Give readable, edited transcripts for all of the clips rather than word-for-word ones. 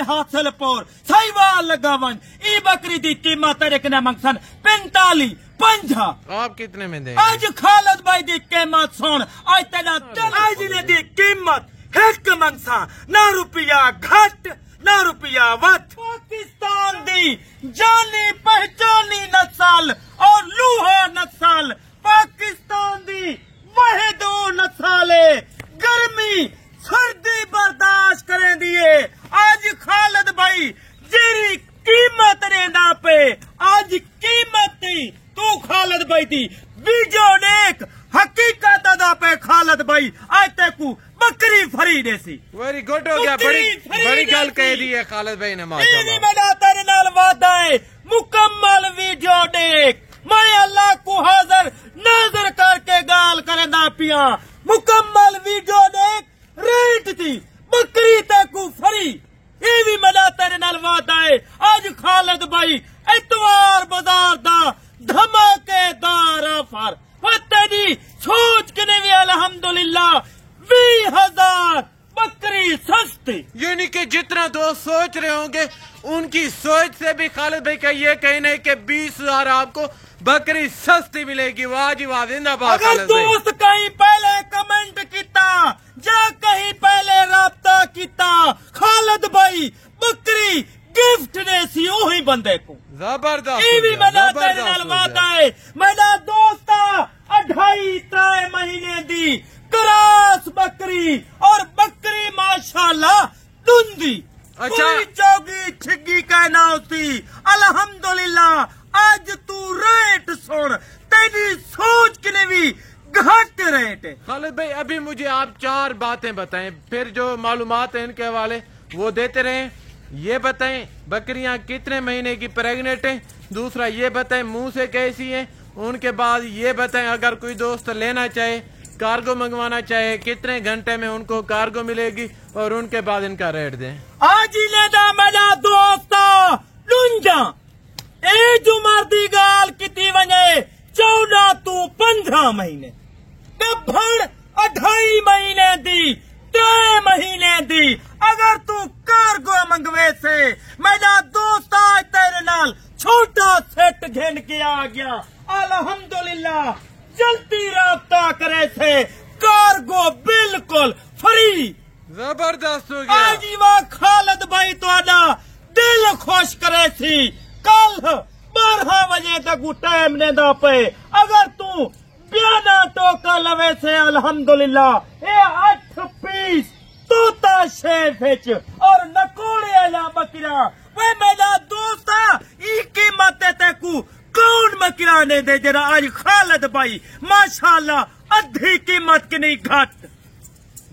حاصل پور سائیوال لگاون ای بکری دی قیمت رکھنے منگسن 45 50 آپ کتنے میں دیں آج خالد بھائی دی قیمت سن آج تینا آج نے دی قیمت ہیک منگسا نہ روپیہ گھٹ نہ روپیہ وت پاکستان دی جانی پہچانی نسل اور لوہا نسل پاکستان دی واحد نسل گرمی سردی برداشت کریں دیے آج خالد بھائی جیری قیمت رینا پہ آج قیمت تھی تو خالد بھائی تھی ویڈیو دیکھ حقیقت ادا پہ خالد بھائی آج تک بکری فریدے سی ویری گڈ ہو گیا بڑی گل کہہ دی ہے خالد بھائی نے ماشاءاللہ میرا تیرے نال وعدہ ہے مکمل ویڈیو دیکھ میں اللہ کو حاضر ناظر کر کے گال کرنا پیا مکمل ویڈیو دیکھ ریٹ تھی بکری تیکو فری یہ بھی میرا تیرے نال وعدہ ہے آج خالد بھائی اتوار بازار دا دھماکے دار آفر پتہ دی سوچ کے بھی الحمدللہ 20,000 بکری سستی یعنی کہ جتنا دوست سوچ رہے ہوں گے ان کی سوچ سے بھی خالد بھائی کا یہ کہنا ہے کہ 20,000 آپ کو بکری سستی ملے گی واہ جی واہ زندہ باد اگر خالد بھائی دوست کہیں پہلے کمنٹ کیتا یا کہیں پہلے رابطہ کیتا خالد بھائی بکری گفٹ دے سی وہی بندے کو زبردست یہ بھی میرا تیرے نال وعدہ ہے میرا دوست 2.5-3 مہینے دی کراس بکری اور بکری ماشاءاللہ دندی کوئی چوگی چھگی کہنا ہوتی الحمدللہ آج تو ریٹ سن تیری سوچ کے بھی گھٹ ریٹ ہے خالد بھائی ابھی مجھے آپ 4 باتیں بتائیں پھر جو معلومات ہیں ان کے حوالے وہ دیتے رہیں یہ بتائیں بکریاں کتنے مہینے کی پریگنیٹ ہیں دوسرا یہ بتائیں منہ سے کیسی ہیں ان کے بعد یہ بتائیں اگر کوئی دوست لینا چاہے کارگو منگوانا چاہے کتنے گھنٹے میں ان کو کارگو ملے گی اور ان کے بعد ان کا ریٹ دیں آج لینا میرا دوست لنجا اے جو مردی گال کتی وجے 14 تو 15 مہینے بھڑ 2.5 مہینے دی 3 مہینے دی اگر تو کارگو منگوے سے میرا دوست آج تیرے نال چھوٹا سیٹ گھن کے آ گیا الحمدللہ جلدی رابطہ کرے سے کارگو بالکل فری زبردست ہو گیا آج وا خالد بھائی تہاڈا دل خوش کرے سی کل 12 بجے تک ٹائم دیندا پے اگر تو بیانا ٹوکا لوے سے الحمدللہ اے 8 پیس توتا شیر وچ اور نکوڑے والا بکرا وے میرا دوست ای قیمت تے کو کون مکرانے دے جرا آج خالد بھائی ماشاءاللہ ادھی قیمت کی نہیں گھٹ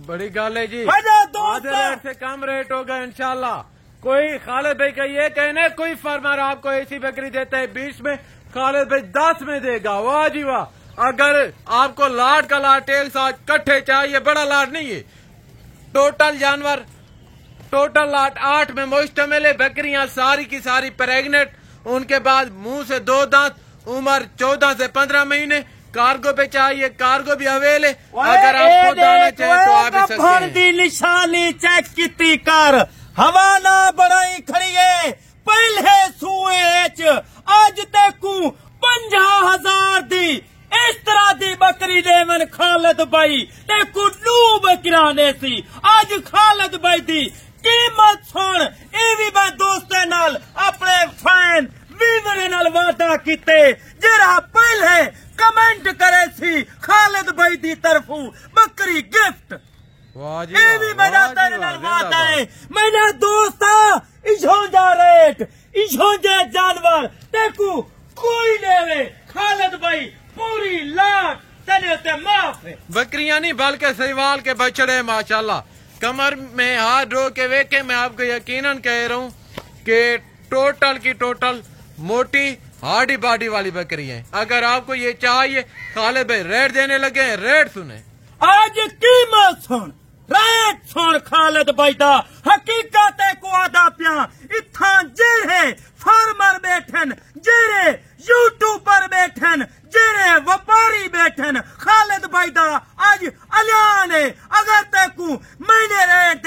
بڑی گل ہے جی میرا دوست آدھے ریٹ سے کم ریٹ ہوگا انشاءاللہ کوئی خالد بھائی کا یہ کہنا ہے کوئی فارمر آپ کو ایسی بکری دیتا ہے 20 میں خالد بھائی 10 میں دے گا واہ جی واہ اگر آپ کو لاٹ کا لاٹ ایک ساتھ کٹھے چاہیے بڑا لاٹ نہیں ہے ٹوٹل جانور ٹوٹل لاٹ 8 میں مشتمل ہے بکریاں ساری کی ساری پریگنیٹ ان کے بعد منہ سے 2 دانت عمر 14 سے 15 مہینے کارگو پہ چاہیے کارگو بھی اویل ہے اگر آپ کو دانا چاہیے تو آپ بھی سکتے ہیں دی نشانی چیک کیتی کر حوالہ بڑائی کھڑی ہے پہلے سوئے آج تک 50,000 دی اس طرح دی بکری دے من خالد بھائی تیکو 9 بکرانے سی آج خالد بھائی دی قیمت سن اے بھی میں دوستے نال اپنے فین ویور نال وعدہ کیتے جرا پہلے کمنٹ کرے سی خالد بھائی دی طرفوں بکری گفٹ اے بھی میرا تیرے نال وعدہ ہے میرا دوست ایشوں جا ریٹ ایشوں جا جانور تیکو کوئی لے خالد بھائی پوری لاکھ تیرے تے معاف ہے بکریاں نہیں بلکہ سہیوال کے بچڑے ماشاءاللہ کمر میں ہاتھ ڈو کے ویکے میں آپ کو یقیناً کہہ رہا ہوں کہ ٹوٹل کی ٹوٹل موٹی ہارڈی باڈی والی بکری ہیں اگر آپ کو یہ چاہیے خالد بھائی ریٹ دینے لگے ہیں ریٹ سنیں آج قیمت سن ریٹ سن خالد بھائی دا حقیقت کو آدھا پیا اتھاں جیرے فارمر بیٹھن جیرے یوٹیوبر بیٹھن جیرے وپاری بیٹھن خالد بھائی دا آج اعلان ہے اگر تیکو مہینے ریٹ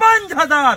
5000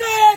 3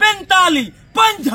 45-50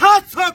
700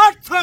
800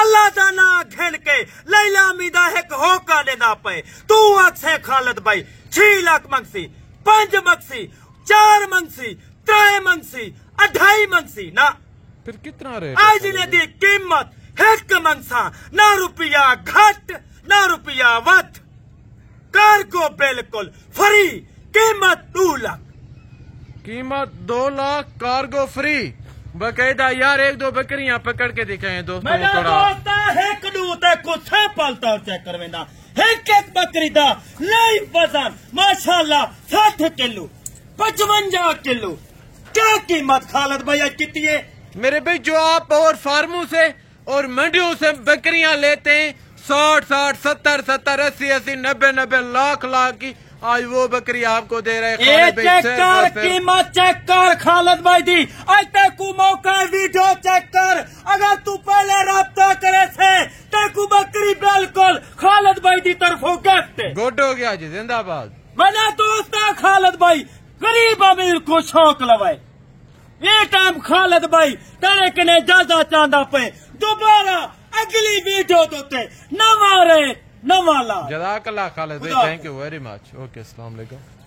اللہ دا نا گھن کے لیلا میدا ایک ہوکا لینا پے تو اکسے خالد بھائی 6 لاکھ منگسی 5 منگسی 4 منگسی 3 منگسی 2.5 منگسی نا پھر کتنا ریٹ آج نے دی قیمت 1 منگسا نہ روپیہ گھٹ نہ روپیہ وت کارگو بالکل فری قیمت 2 لاکھ قیمت 2 لاکھ کارگو فری باقاعدہ یار 1-2 بکریاں پکڑ کے دکھائیں دوستوں میرا تھوڑا دوست ایک دو تے کو سے پالتا اور چیک کرویندا ایک بکری دا لائیو وزن ماشاءاللہ 60 کلو 55 کلو کیا قیمت خالد بھائی آج کتنی ہے میرے بھائی جو آپ اور فارموں سے اور منڈیوں سے بکریاں لیتے ہیں 60 70 80 90 لاکھ کی آج وہ بکری آپ کو دے رہے چیک کر قیمت چیک کر خالد بھائی دی آج تک کو موقع ویڈیو چیک کر اگر تو پہلے رابطہ کرے سے تک کو بکری بالکل خالد بھائی دی طرفوں گفتے گڈ ہو گیا جی زندہ باد میرا دوست خالد بھائی غریب امیر کو شوق لوائے یہ ٹائم خالد بھائی تیرے کنے جازا چاندہ پہ دوبارہ اگلی ویڈیو دوتے نہ مارے نہ والا جزاک اللہ خالد بھائی thank you very much okay السلام علیکم